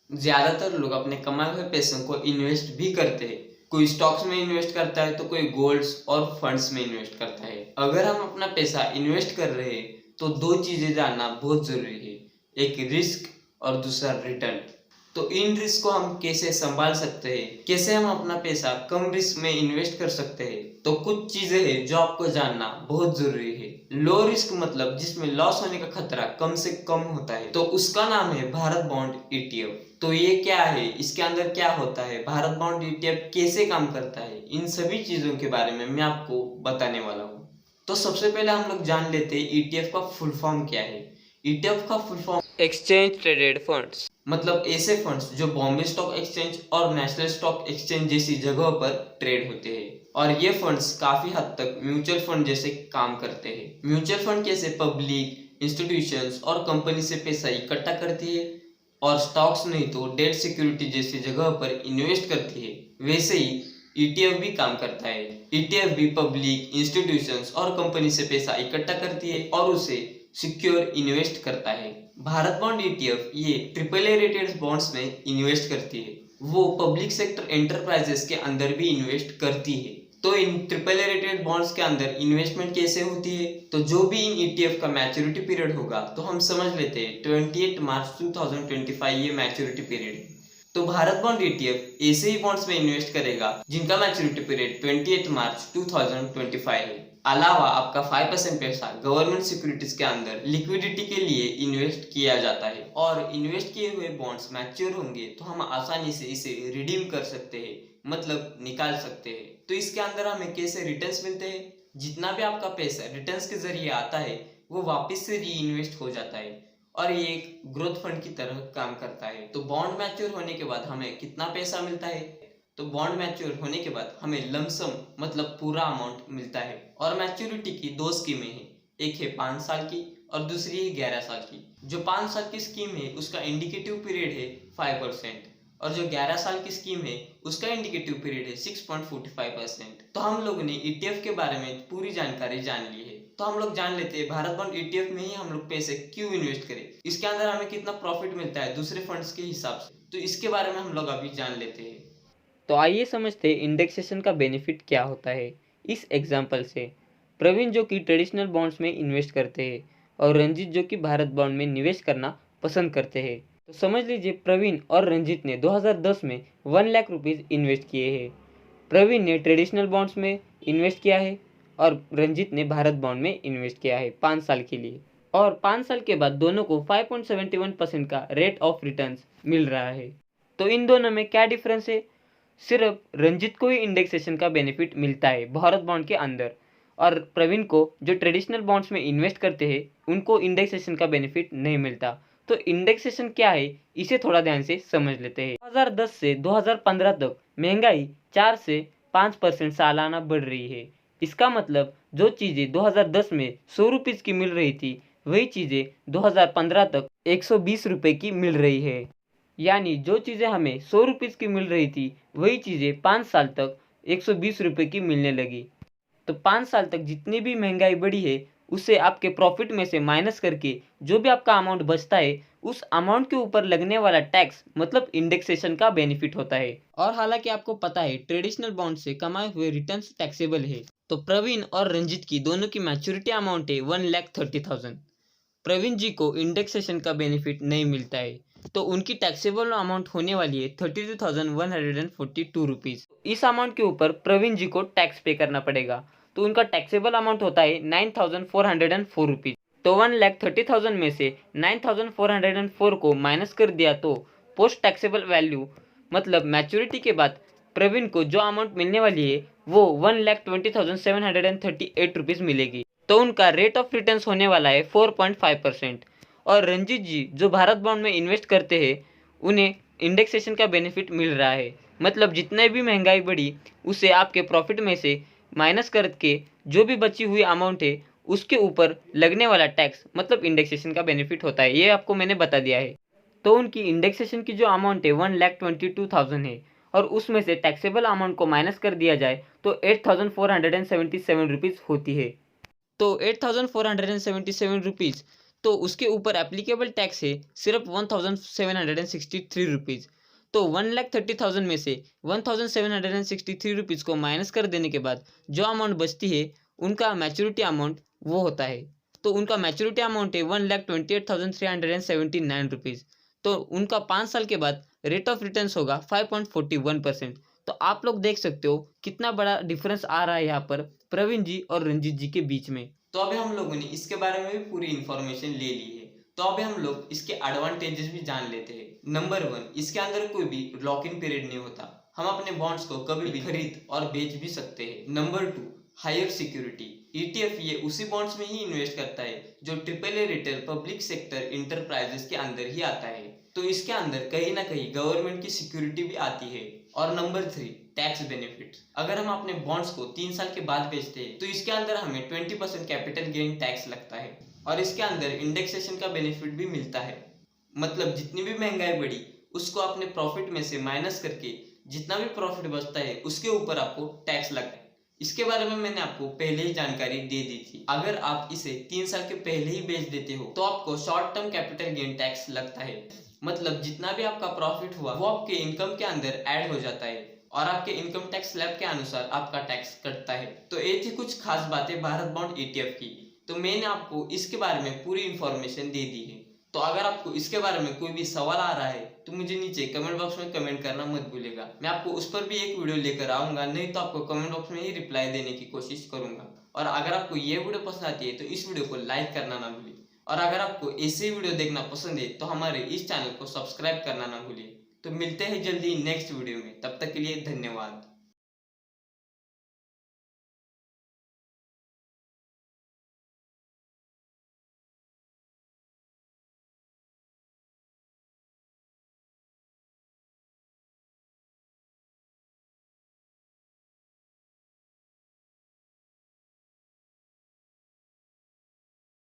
ज्यादातर लोग अपने कमाए हुए पैसों को इन्वेस्ट भी करते हैं। कोई स्टॉक्स में इन्वेस्ट करता है तो कोई गोल्ड्स और फंड्स में इन्वेस्ट करता है। अगर हम अपना पैसा इन्वेस्ट कर रहे हैं तो दो चीजें जानना बहुत जरूरी है, एक रिस्क और दूसरा रिटर्न। तो इन रिस्क को हम कैसे संभाल सकते हैं, कैसे हम अपना पैसा कम रिस्क में इन्वेस्ट कर सकते हैं, तो कुछ चीजें हैं जो आपको जानना बहुत जरूरी है। लो रिस्क मतलब जिसमें लॉस होने का खतरा कम से कम होता है, तो उसका नाम है भारत बॉन्ड ईटीएफ। तो ये क्या है, इसके अंदर क्या होता है, भारत बॉन्ड ईटीएफ कैसे काम करता है, इन सभी चीजों के बारे में मैं आपको बताने वाला हूँ। तो सबसे पहले हम लोग जान लेते हैं ईटीएफ का फुल फॉर्म क्या है। ईटीएफ का full form exchange traded funds, मतलब ऐसे फंड्स जो बॉम्बे स्टॉक एक्सचेंज और नेशनल स्टॉक एक्सचेंज जैसी जगहों पर ट्रेड होते हैं। और ये फंड्स काफी हद तक म्यूचुअल फंड जैसे काम करते हैं। म्यूचुअल फंड कैसे पब्लिक इंस्टीट्यूशंस और कंपनी से पैसा इकट्ठा करती है और स्टॉक्स नहीं तो डेट सिक्योरिटी जैसी जगह पर इन्वेस्ट करती है, वैसे ही ईटीएफ भी काम करता है। ईटीएफ भी पब्लिक इंस्टीट्यूशंस और कंपनी से पैसा इकट्ठा करती है और उसे सिक्योर इन्वेस्ट करता है। भारत बॉन्ड ईटीएफ ये ट्रिपल ए रेटेड बॉन्ड्स में इन्वेस्ट करती है। वो पब्लिक सेक्टर एंटरप्राइजेस के अंदर भी इन्वेस्ट करती है। तो in triple A rated bonds के अंदर इन्वेस्टमेंट कैसे होती है, तो जो भी इन ईटीएफ का मैच्योरिटी पीरियड होगा, तो हम समझ लेते हैं 28 मार्च 2025 ये मैच्योरिटी पीरियड है। तो भारत बॉन्ड ईटीएफ ऐसे ही बॉन्ड्स में इन्वेस्ट करेगा जिनका मैच्योरिटी पीरियड 28 मार्च 2025 है। अलावा आपका 5% पैसा गवर्नमेंट सिक्योरिटीज के अंदर लिक्विडिटी के लिए इन्वेस्ट किया जाता है और इन्वेस्ट किए हुए बॉन्ड्स मैच्योर होंगे तो हम आसानी से इसे रिडीम कर सकते हैं, मतलब निकाल सकते हैं। तो इसके अंदर हमें कैसे रिटर्न्स मिलते हैं, जितना भी आपका पैसा रिटर्न्स के जरिए आता है वो वापस से री इन्वेस्ट हो जाता है और ये एक ग्रोथ फंड की तरह काम करता है। तो बॉन्ड मैच्योर होने के बाद हमें कितना पैसा मिलता है, तो बॉन्ड मैच्योर होने के बाद हमें लमसम मतलब पूरा अमाउंट मिलता है। और मैच्योरिटी की दो स्कीमें हैं, एक है 5 साल की और दूसरी है 11 साल की। जो 5 साल की स्कीम है उसका इंडिकेटिव पीरियड है 5% और जो 11 साल की स्कीम है उसका इंडिकेटिव पीरियड है 6.45%। तो हम लोगों ने ईटीएफ के बारे में पूरी जानकारी जान ली है। तो हम लोग जान लेते हैं भारत बॉन्ड ईटीएफ में ही हम लोग पैसे क्यों इन्वेस्ट करें, इसके अंदर हमें कितना प्रॉफिट मिलता है दूसरे फंड्स के हिसाब से, तो इसके बारे में हम लोग अभी जान लेते हैं। तो आइए समझते हैं इंडेक्सेशन का बेनिफिट क्या होता है। इस एग्जाम्पल से प्रवीण जो कि ट्रेडिशनल बॉन्ड्स में इन्वेस्ट करते हैं और रंजीत जो कि भारत बॉन्ड में निवेश करना पसंद करते हैं। तो समझ लीजिए प्रवीण और रंजीत ने 2010 में 1 लाख रुपीज़ इन्वेस्ट किए हैं। प्रवीण ने ट्रेडिशनल बॉन्ड्स में इन्वेस्ट किया है और रंजीत ने भारत बॉन्ड में इन्वेस्ट किया है 5 साल के लिए। और 5 साल के बाद दोनों को 5.71% का रेट ऑफ रिटर्न्स मिल रहा है। तो इन दोनों में क्या डिफरेंस है, सिर्फ रंजीत को ही इंडेक्सेशन का बेनिफिट मिलता है भारत बॉन्ड के अंदर और प्रवीण को जो ट्रेडिशनल बॉन्ड्स में इन्वेस्ट करते हैं उनको इंडेक्सेशन का बेनिफिट नहीं मिलता। तो इंडेक्सेशन क्या है इसे थोड़ा ध्यान से समझ लेते हैं। 2010 से 2015 तक महंगाई 4 से 5% सालाना बढ़ रही है। इसका मतलब जो चीज़ें 2010 में 100 रुपीज़ की मिल रही थी वही चीज़ें 2015 तक 120 रुपये की मिल रही है। यानी जो चीज़ें हमें 100 रुपीज़ की मिल रही थी वही चीज़ें 5 साल तक 120 रुपये की मिलने लगी। तो 5 साल तक जितनी भी महंगाई बढ़ी है उसे आपके प्रॉफिट में से माइनस करके जो भी आपका अमाउंट बचता है उस अमाउंट के ऊपर लगने वाला टैक्स मतलब इंडेक्सेशन का बेनिफिट होता है। और हालांकि आपको पता है ट्रेडिशनल बॉन्ड से कमाए हुए रिटर्न्स टैक्सेबल है। तो प्रवीण और रंजीत की दोनों की मैच्योरिटी अमाउंट है 1,30,000। प्रवीण जी को इंडेक्सेशन का बेनिफिट नहीं मिलता है तो उनकी टैक्सेबल अमाउंट होने वाली है 32,142 रुपीज़। इस अमाउंट के ऊपर प्रवीण जी को टैक्स पे करना पड़ेगा तो उनका टैक्सेबल अमाउंट होता है 9,404 रुपीज़। तो 1,30,000 में से 9,404 को माइनस कर दिया तो पोस्ट टैक्सेबल वैल्यू मतलब मैच्योरिटी के बाद प्रवीण को जो अमाउंट मिलने वाली है वो 1,20,738 रुपीज़ मिलेगी। तो उनका रेट ऑफ रिटर्न्स होने वाला है 4.5%। और रंजीत जी जो भारत बॉन्ड में इन्वेस्ट करते हैं उन्हें इंडेक्सेशन का बेनिफिट मिल रहा है, मतलब जितने भी महंगाई बढ़ी उसे आपके प्रॉफिट में से माइनस करके जो भी बची हुई अमाउंट है उसके ऊपर लगने वाला टैक्स मतलब इंडेक्सेशन का बेनिफिट होता है। ये आपको मैंने बता दिया है। तो उनकी इंडेक्सेशन की जो अमाउंट है 1,22,000 है और उसमें से टैक्सेबल अमाउंट को माइनस कर दिया जाए तो 8,477 रुपीज़ होती है। तो 8,477 रुपीज़ तो उसके ऊपर एप्लीकेबल टैक्स है सिर्फ 1763 रुपीज़। तो 1,30,000 में से 1763 रुपीज़ को माइनस कर देने के बाद जो अमाउंट बचती है उनका मैच्योरिटी अमाउंट वो होता है। तो उनका मैच्योरिटी अमाउंट है 1,28,379 रुपीज़। तो उनका 5 साल के बाद रेट ऑफ रिटर्न्स होगा 5.41%। तो आप लोग देख सकते हो कितना बड़ा डिफरेंस आ रहा है यहाँ पर प्रवीण जी और रंजीत जी के बीच में। तो अभी हम लोगों ने इसके बारे में भी पूरी इंफॉर्मेशन ले ली है। तो अभी हम लोग इसके एडवांटेजेस भी जान लेते हैं। नंबर 1, इसके अंदर कोई भी लॉक इन पीरियड नहीं होता। हम अपने बॉन्ड्स को कभी भी खरीद और बेच भी सकते हैं। Number 2, higher security. ईटीएफ ये उसी बॉन्ड्स में ही इन्वेस्ट करता है जो AAA retail public sector enterprises के अंदर ही आता है। तो इसके अंदर कहीं ना कहीं गवर्नमेंट की सिक्योरिटी भी आती है। और नंबर 3, टैक्स बेनिफिट्स। अगर हम अपने बॉन्ड्स को 3 साल के बाद बेचते हैं तो इसके अंदर हमें 20% कैपिटल गेन टैक्स लगता है। और इसके अंदर इंडेक्सेशन का बेनिफिट भी मिलता है। मतलब जितनी भी महंगाई बढ़ी उसको अपने प्रॉफिट में से माइनस करके जितना भी प्रॉफिट बचता है उसके ऊपर आपको टैक्स लगता है। इसके बारे में मैंने आपको पहले ही जानकारी दे दी थी। अगर आप इसे 3 साल के पहले ही बेच देते हो तो आपको short term capital gain tax लगता है। मतलब जितना भी आपका प्रॉफिट हुआ वो आपके इनकम के अंदर ऐड हो जाता है और आपके इनकम टैक्स स्लैब के अनुसार आपका टैक्स कटता है। तो ये थी कुछ खास बातें भारत बॉन्ड ETF की। तो मैंने आपको इसके बारे में पूरी इंफॉर्मेशन दे दी है। तो अगर आपको इसके बारे में कोई भी सवाल आ रहा है तो मुझे नीचे कमेंट बॉक्स में कमेंट करना मत भूलिएगा। मैं आपको उस पर भी एक वीडियो लेकर आऊंगा, नहीं तो आपको कमेंट बॉक्स में ही रिप्लाई देने की कोशिश करूंगा। और अगर आपको ये वीडियो पसंद आती है तो इस वीडियो को लाइक करना ना भूलिए। और अगर आपको ऐसे वीडियो देखना पसंद है तो हमारे इस चैनल को सब्सक्राइब करना ना भूलिए। तो मिलते हैं जल्दी नेक्स्ट वीडियो में, तब तक के लिए धन्यवाद।